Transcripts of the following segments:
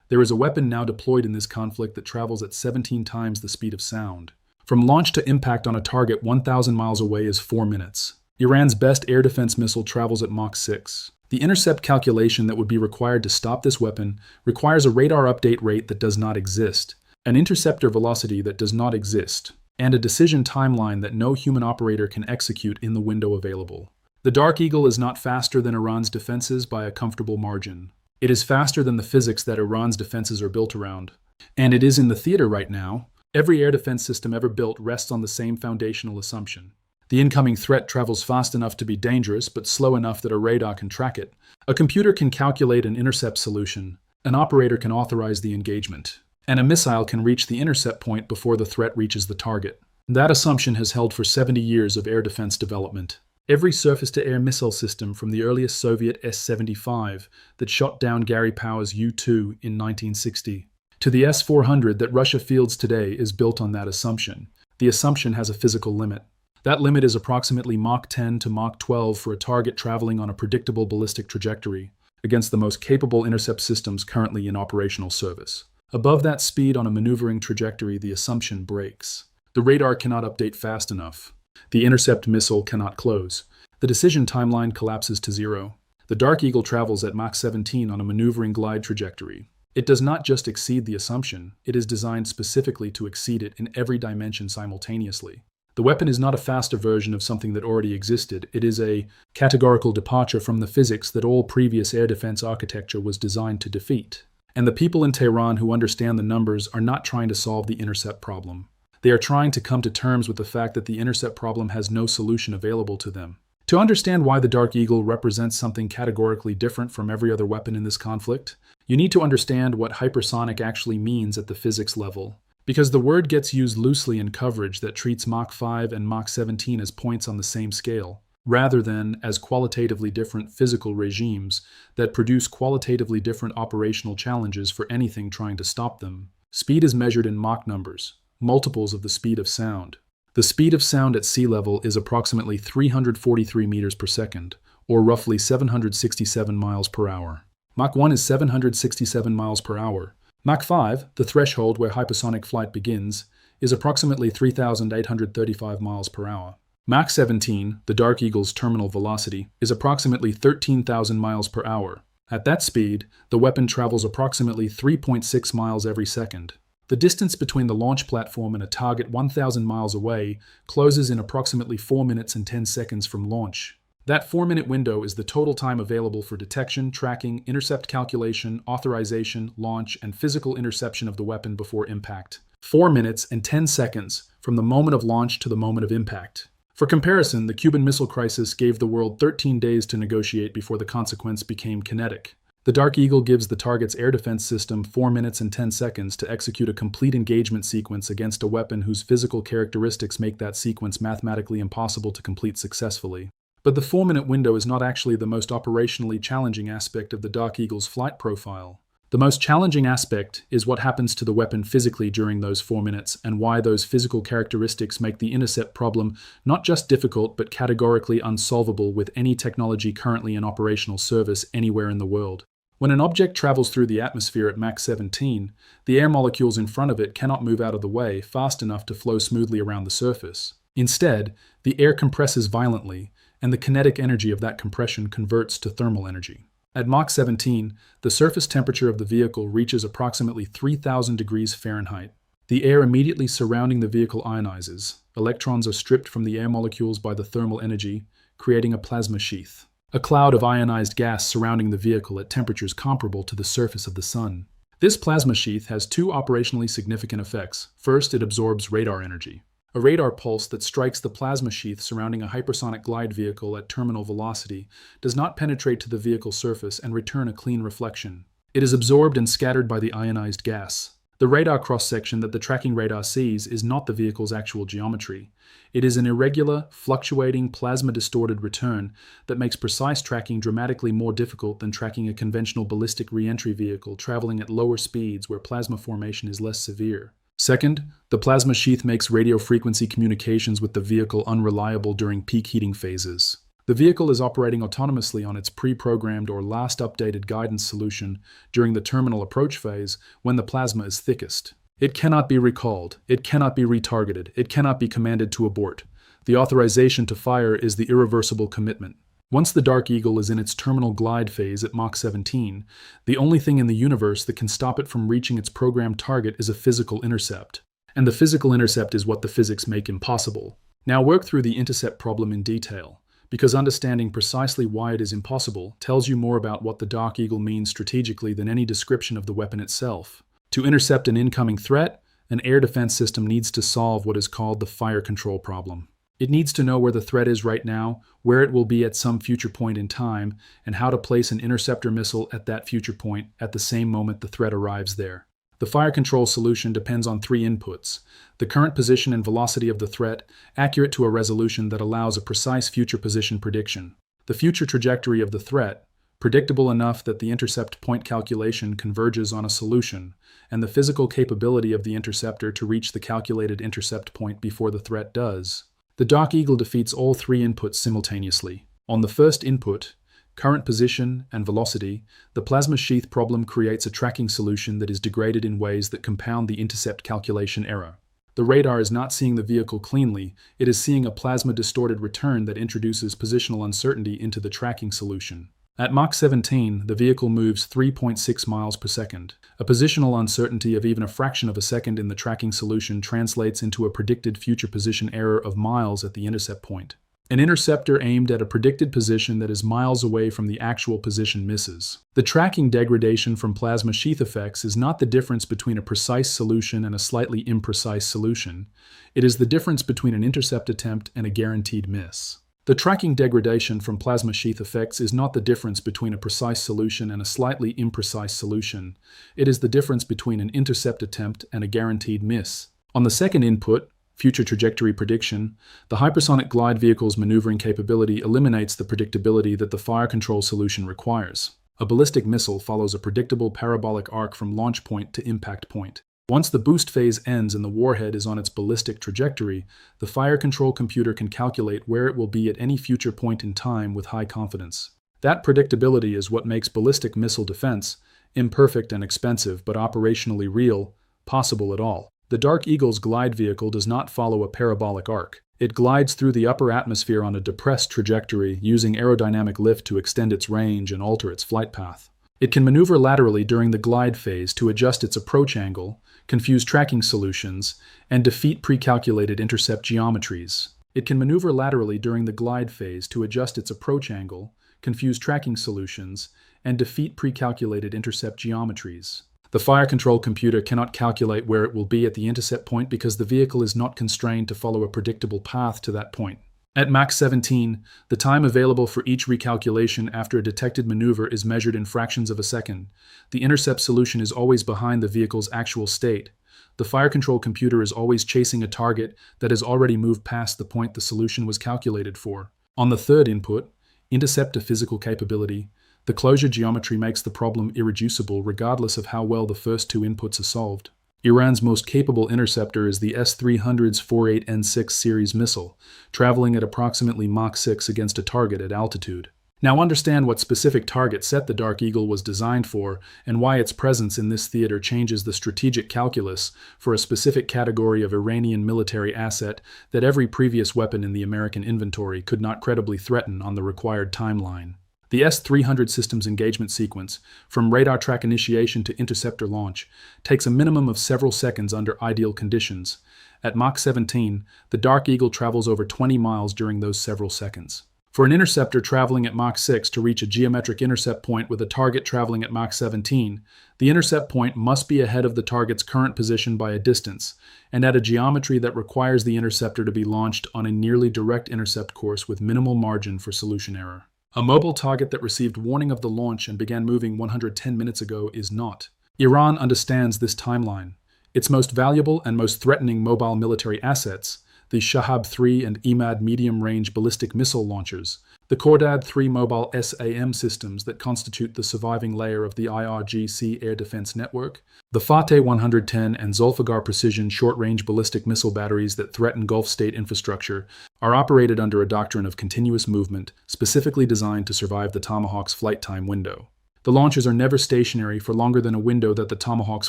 There is a weapon now deployed in this conflict that travels at 17 times the speed of sound. From launch to impact on a target 1,000 miles away is 4 minutes. Iran's best air defense missile travels at Mach 6. The intercept calculation that would be required to stop this weapon requires a radar update rate that does not exist, an interceptor velocity that does not exist, and a decision timeline that no human operator can execute in the window available. The Dark Eagle is not faster than Iran's defenses by a comfortable margin. It is faster than the physics that Iran's defenses are built around. And it is in the theater right now. Every air defense system ever built rests on the same foundational assumption. The incoming threat travels fast enough to be dangerous, but slow enough that a radar can track it. A computer can calculate an intercept solution. An operator can authorize the engagement. And a missile can reach the intercept point before the threat reaches the target. That assumption has held for 70 years of air defense development. Every surface-to-air missile system from the earliest Soviet S-75 that shot down Gary Power's U-2 in 1960 to the S-400 that Russia fields today is built on that assumption. The assumption has a physical limit. That limit is approximately Mach 10 to Mach 12 for a target traveling on a predictable ballistic trajectory against the most capable intercept systems currently in operational service. Above that speed on a maneuvering trajectory, the assumption breaks. The radar cannot update fast enough. The intercept missile cannot close. The decision timeline collapses to zero. The Dark Eagle travels at Mach 17 on a maneuvering glide trajectory. It does not just exceed the assumption, it is designed specifically to exceed it in every dimension simultaneously. The weapon is not a faster version of something that already existed. It is a categorical departure from the physics that all previous air defense architecture was designed to defeat. And the people in Tehran who understand the numbers are not trying to solve the intercept problem. They are trying to come to terms with the fact that the intercept problem has no solution available to them. To understand why the Dark Eagle represents something categorically different from every other weapon in this conflict, you need to understand what hypersonic actually means at the physics level. Because the word gets used loosely in coverage that treats Mach 5 and Mach 17 as points on the same scale, rather than as qualitatively different physical regimes that produce qualitatively different operational challenges for anything trying to stop them. Speed is measured in Mach numbers, multiples of the speed of sound. The speed of sound at sea level is approximately 343 meters per second, or roughly 767 miles per hour. Mach 1 is 767 miles per hour. Mach 5, the threshold where hypersonic flight begins, is approximately 3,835 miles per hour. Mach 17, the Dark Eagle's terminal velocity, is approximately 13,000 miles per hour. At that speed, the weapon travels approximately 3.6 miles every second. The distance between the launch platform and a target 1,000 miles away closes in approximately 4 minutes and 10 seconds from launch. That 4-minute window is the total time available for detection, tracking, intercept calculation, authorization, launch, and physical interception of the weapon before impact. 4 minutes and 10 seconds from the moment of launch to the moment of impact. For comparison, the Cuban Missile Crisis gave the world 13 days to negotiate before the consequence became kinetic. The Dark Eagle gives the target's air defense system 4 minutes and 10 seconds to execute a complete engagement sequence against a weapon whose physical characteristics make that sequence mathematically impossible to complete successfully. But the 4-minute window is not actually the most operationally challenging aspect of the Dark Eagle's flight profile. The most challenging aspect is what happens to the weapon physically during those 4 minutes and why those physical characteristics make the intercept problem not just difficult but categorically unsolvable with any technology currently in operational service anywhere in the world. When an object travels through the atmosphere at Mach 17, the air molecules in front of it cannot move out of the way fast enough to flow smoothly around the surface. Instead, the air compresses violently, and the kinetic energy of that compression converts to thermal energy. At Mach 17, the surface temperature of the vehicle reaches approximately 3,000 degrees Fahrenheit. The air immediately surrounding the vehicle ionizes. Electrons are stripped from the air molecules by the thermal energy, creating a plasma sheath, a cloud of ionized gas surrounding the vehicle at temperatures comparable to the surface of the sun. This plasma sheath has two operationally significant effects. First, it absorbs radar energy. A radar pulse that strikes the plasma sheath surrounding a hypersonic glide vehicle at terminal velocity does not penetrate to the vehicle surface and return a clean reflection. It is absorbed and scattered by the ionized gas. The radar cross-section that the tracking radar sees is not the vehicle's actual geometry. It is an irregular, fluctuating, plasma-distorted return that makes precise tracking dramatically more difficult than tracking a conventional ballistic re-entry vehicle traveling at lower speeds where plasma formation is less severe. Second, the plasma sheath makes radio frequency communications with the vehicle unreliable during peak heating phases. The vehicle is operating autonomously on its pre-programmed or last updated guidance solution during the terminal approach phase when the plasma is thickest. It cannot be recalled, it cannot be retargeted, it cannot be commanded to abort. The authorization to fire is the irreversible commitment. Once the Dark Eagle is in its terminal glide phase at Mach 17, the only thing in the universe that can stop it from reaching its programmed target is a physical intercept. And the physical intercept is what the physics make impossible. Now work through the intercept problem in detail, because understanding precisely why it is impossible tells you more about what the Dark Eagle means strategically than any description of the weapon itself. To intercept an incoming threat, an air defense system needs to solve what is called the fire control problem. It needs to know where the threat is right now, where it will be at some future point in time, and how to place an interceptor missile at that future point at the same moment the threat arrives there. The fire control solution depends on three inputs: the current position and velocity of the threat, accurate to a resolution that allows a precise future position prediction; the future trajectory of the threat, predictable enough that the intercept point calculation converges on a solution; and the physical capability of the interceptor to reach the calculated intercept point before the threat does. The Dark Eagle defeats all three inputs simultaneously. On the first input, current position and velocity, the plasma sheath problem creates a tracking solution that is degraded in ways that compound the intercept calculation error. The radar is not seeing the vehicle cleanly, it is seeing a plasma-distorted return that introduces positional uncertainty into the tracking solution. At Mach 17, the vehicle moves 3.6 miles per second. A positional uncertainty of even a fraction of a second in the tracking solution translates into a predicted future position error of miles at the intercept point. An interceptor aimed at a predicted position that is miles away from the actual position misses. The tracking degradation from plasma sheath effects is not the difference between a precise solution and a slightly imprecise solution. It is the difference between an intercept attempt and a guaranteed miss. The tracking degradation from plasma sheath effects is not the difference between a precise solution and a slightly imprecise solution. It is the difference between an intercept attempt and a guaranteed miss. On the second input, future trajectory prediction, the hypersonic glide vehicle's maneuvering capability eliminates the predictability that the fire control solution requires. A ballistic missile follows a predictable parabolic arc from launch point to impact point. Once the boost phase ends and the warhead is on its ballistic trajectory, the fire control computer can calculate where it will be at any future point in time with high confidence. That predictability is what makes ballistic missile defense, imperfect and expensive but operationally real, possible at all. The Dark Eagle's glide vehicle does not follow a parabolic arc. It glides through the upper atmosphere on a depressed trajectory, using aerodynamic lift to extend its range and alter its flight path. It can maneuver laterally during the glide phase to adjust its approach angle, confuse tracking solutions, and defeat pre-calculated intercept geometries. It can maneuver laterally during the glide phase to adjust its approach angle, confuse tracking solutions, and defeat pre-calculated intercept geometries. The fire control computer cannot calculate where it will be at the intercept point because the vehicle is not constrained to follow a predictable path to that point. At Mach 17, the time available for each recalculation after a detected maneuver is measured in fractions of a second. The intercept solution is always behind the vehicle's actual state. The fire control computer is always chasing a target that has already moved past the point the solution was calculated for. On the third input, intercept a physical capability, the closure geometry makes the problem irreducible regardless of how well the first two inputs are solved. Iran's most capable interceptor is the S-300's 48N6 series missile, traveling at approximately Mach 6 against a target at altitude. Now understand what specific target set the Dark Eagle was designed for and why its presence in this theater changes the strategic calculus for a specific category of Iranian military asset that every previous weapon in the American inventory could not credibly threaten on the required timeline. The S-300 systems engagement sequence, from radar track initiation to interceptor launch, takes a minimum of several seconds under ideal conditions. At Mach 17, the Dark Eagle travels over 20 miles during those several seconds. For an interceptor traveling at Mach 6 to reach a geometric intercept point with a target traveling at Mach 17, the intercept point must be ahead of the target's current position by a distance, and at a geometry that requires the interceptor to be launched on a nearly direct intercept course with minimal margin for solution error. A mobile target that received warning of the launch and began moving 110 minutes ago is not. Iran understands this timeline. Its most valuable and most threatening mobile military assets, the Shahab-3 and Imad medium-range ballistic missile launchers, The Cordad-3 mobile SAM systems that constitute the surviving layer of the IRGC air defense network, the Fateh 110 and Zulfiqar precision short-range ballistic missile batteries that threaten Gulf state infrastructure, are operated under a doctrine of continuous movement specifically designed to survive the Tomahawk's flight time window. The launchers are never stationary for longer than a window that the Tomahawk's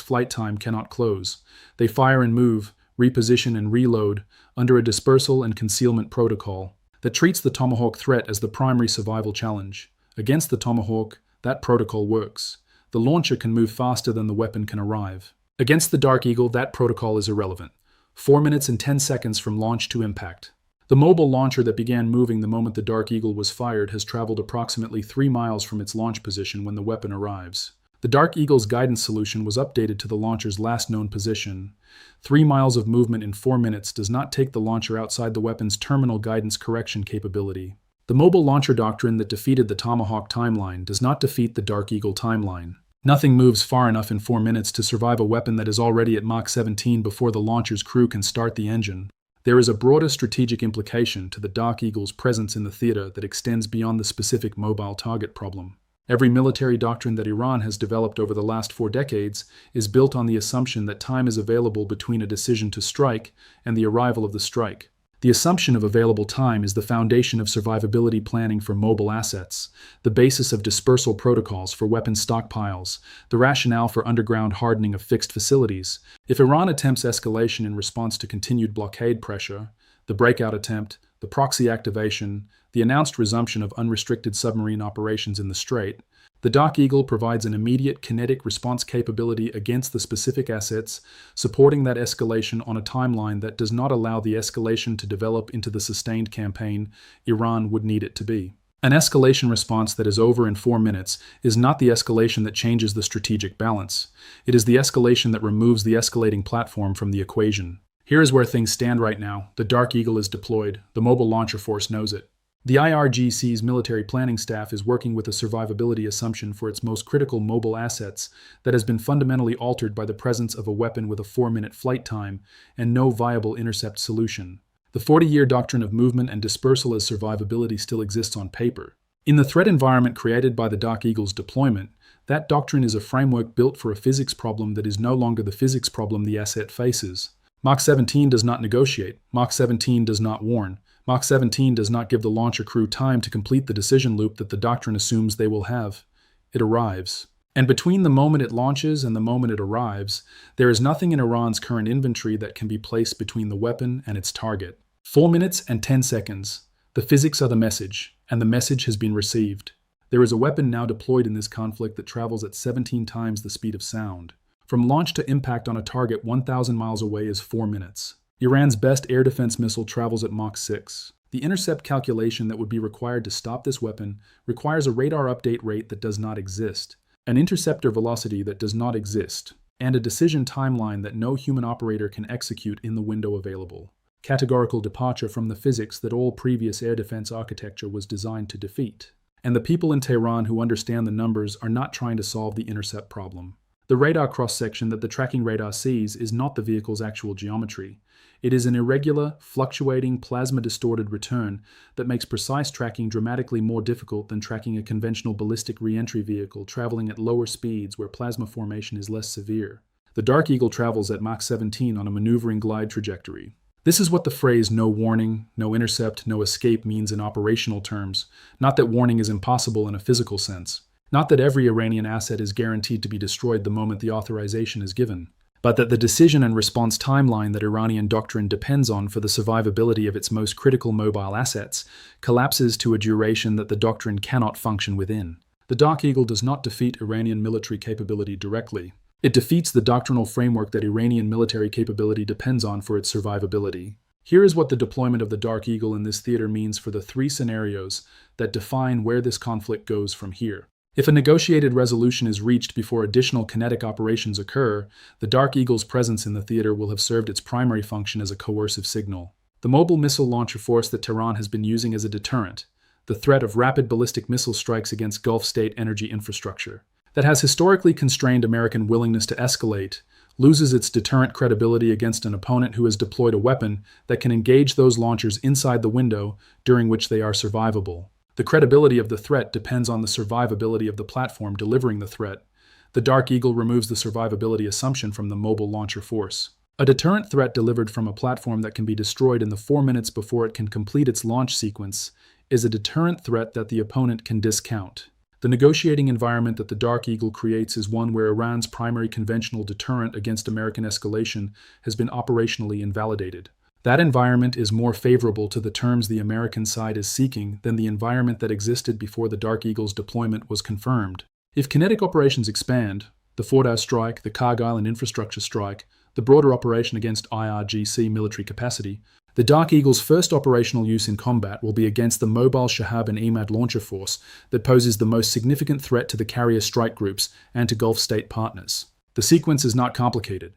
flight time cannot close. They fire and move, reposition and reload under a dispersal and concealment protocol that treats the Tomahawk threat as the primary survival challenge. Against the Tomahawk, that protocol works. The launcher can move faster than the weapon can arrive. Against the Dark Eagle, that protocol is irrelevant. 4 minutes and 10 seconds from launch to impact. The mobile launcher that began moving the moment the Dark Eagle was fired has traveled approximately 3 miles from its launch position when the weapon arrives. The Dark Eagle's guidance solution was updated to the launcher's last known position. 3 miles of movement in 4 minutes does not take the launcher outside the weapon's terminal guidance correction capability. The mobile launcher doctrine that defeated the Tomahawk timeline does not defeat the Dark Eagle timeline. Nothing moves far enough in 4 minutes to survive a weapon that is already at Mach 17 before the launcher's crew can start the engine. There is a broader strategic implication to the Dark Eagle's presence in the theater that extends beyond the specific mobile target problem. Every military doctrine that Iran has developed over the last 4 decades is built on the assumption that time is available between a decision to strike and the arrival of the strike. The assumption of available time is the foundation of survivability planning for mobile assets, the basis of dispersal protocols for weapons stockpiles, the rationale for underground hardening of fixed facilities. If Iran attempts escalation in response to continued blockade pressure, the breakout attempt, the proxy activation, the announced resumption of unrestricted submarine operations in the Strait, the Dark Eagle provides an immediate kinetic response capability against the specific assets, supporting that escalation on a timeline that does not allow the escalation to develop into the sustained campaign Iran would need it to be. An escalation response that is over in 4 minutes is not the escalation that changes the strategic balance. It is the escalation that removes the escalating platform from the equation. Here is where things stand right now. The Dark Eagle is deployed. The mobile launcher force knows it. The IRGC's military planning staff is working with a survivability assumption for its most critical mobile assets that has been fundamentally altered by the presence of a weapon with a 4-minute flight time and no viable intercept solution. The 40-year doctrine of movement and dispersal as survivability still exists on paper. In the threat environment created by the Dark Eagle's deployment, that doctrine is a framework built for a physics problem that is no longer the physics problem the asset faces. Mach 17 does not negotiate. Mach 17 does not warn. Mach 17 does not give the launcher crew time to complete the decision loop that the doctrine assumes they will have. It arrives. And between the moment it launches and the moment it arrives, there is nothing in Iran's current inventory that can be placed between the weapon and its target. 4 minutes and 10 seconds. The physics are the message, and the message has been received. There is a weapon now deployed in this conflict that travels at 17 times the speed of sound. From launch to impact on a target 1,000 miles away is 4 minutes. Iran's best air defense missile travels at Mach 6. The intercept calculation that would be required to stop this weapon requires a radar update rate that does not exist, an interceptor velocity that does not exist, and a decision timeline that no human operator can execute in the window available. Categorical departure from the physics that all previous air defense architecture was designed to defeat. And the people in Tehran who understand the numbers are not trying to solve the intercept problem. The radar cross-section that the tracking radar sees is not the vehicle's actual geometry. It is an irregular, fluctuating, plasma-distorted return that makes precise tracking dramatically more difficult than tracking a conventional ballistic re-entry vehicle traveling at lower speeds where plasma formation is less severe. The Dark Eagle travels at Mach 17 on a maneuvering glide trajectory. This is what the phrase "no warning, no intercept, no escape" means in operational terms, not that warning is impossible in a physical sense. Not that every Iranian asset is guaranteed to be destroyed the moment the authorization is given, but that the decision and response timeline that Iranian doctrine depends on for the survivability of its most critical mobile assets collapses to a duration that the doctrine cannot function within. The Dark Eagle does not defeat Iranian military capability directly. It defeats the doctrinal framework that Iranian military capability depends on for its survivability. Here is what the deployment of the Dark Eagle in this theater means for the 3 scenarios that define where this conflict goes from here. If a negotiated resolution is reached before additional kinetic operations occur, the Dark Eagle's presence in the theater will have served its primary function as a coercive signal. The mobile missile launcher force that Tehran has been using as a deterrent, the threat of rapid ballistic missile strikes against Gulf state energy infrastructure, that has historically constrained American willingness to escalate, loses its deterrent credibility against an opponent who has deployed a weapon that can engage those launchers inside the window during which they are survivable. The credibility of the threat depends on the survivability of the platform delivering the threat. The Dark Eagle removes the survivability assumption from the mobile launcher force. A deterrent threat delivered from a platform that can be destroyed in the 4 minutes before it can complete its launch sequence is a deterrent threat that the opponent can discount. The negotiating environment that the Dark Eagle creates is one where Iran's primary conventional deterrent against American escalation has been operationally invalidated. That environment is more favorable to the terms the American side is seeking than the environment that existed before the Dark Eagle's deployment was confirmed. If kinetic operations expand, the Fordow strike, the Kargil and infrastructure strike, the broader operation against IRGC military capacity, the Dark Eagle's first operational use in combat will be against the mobile Shahab and Emad launcher force that poses the most significant threat to the carrier strike groups and to Gulf state partners. The sequence is not complicated.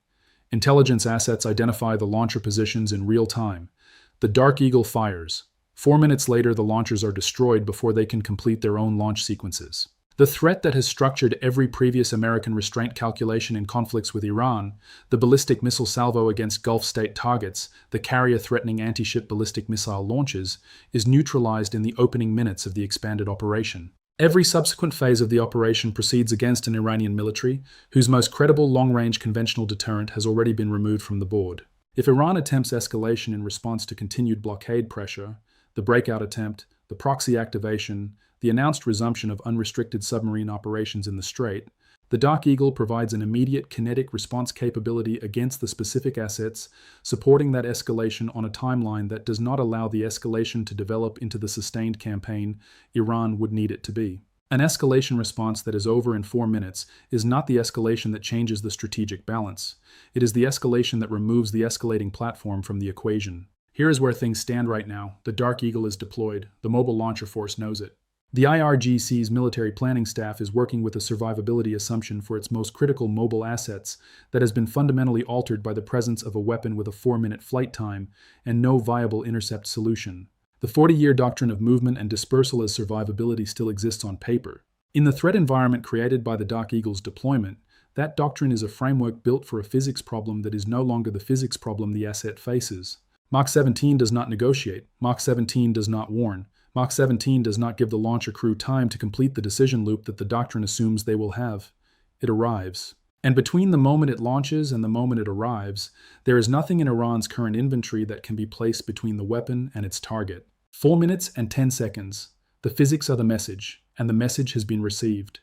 Intelligence assets identify the launcher positions in real time. The Dark Eagle fires. 4 minutes later, the launchers are destroyed before they can complete their own launch sequences. The threat that has structured every previous American restraint calculation in conflicts with Iran, the ballistic missile salvo against Gulf state targets, the carrier-threatening anti-ship ballistic missile launches, is neutralized in the opening minutes of the expanded operation. Every subsequent phase of the operation proceeds against an Iranian military, whose most credible long-range conventional deterrent has already been removed from the board. If Iran attempts escalation in response to continued blockade pressure, the breakout attempt, the proxy activation, the announced resumption of unrestricted submarine operations in the Strait, the Dark Eagle provides an immediate kinetic response capability against the specific assets, supporting that escalation on a timeline that does not allow the escalation to develop into the sustained campaign Iran would need it to be. An escalation response that is over in 4 minutes is not the escalation that changes the strategic balance. It is the escalation that removes the escalating platform from the equation. Here is where things stand right now. The Dark Eagle is deployed. The mobile launcher force knows it. The IRGC's military planning staff is working with a survivability assumption for its most critical mobile assets that has been fundamentally altered by the presence of a weapon with a 4-minute flight time and no viable intercept solution. The 40-year doctrine of movement and dispersal as survivability still exists on paper. In the threat environment created by the Dark Eagle's deployment, that doctrine is a framework built for a physics problem that is no longer the physics problem the asset faces. Mach 17 does not negotiate. Mach 17 does not warn. Mach 17 does not give the launcher crew time to complete the decision loop that the doctrine assumes they will have. It arrives. And between the moment it launches and the moment it arrives, there is nothing in Iran's current inventory that can be placed between the weapon and its target. 4 minutes and 10 seconds. The physics are the message, and the message has been received.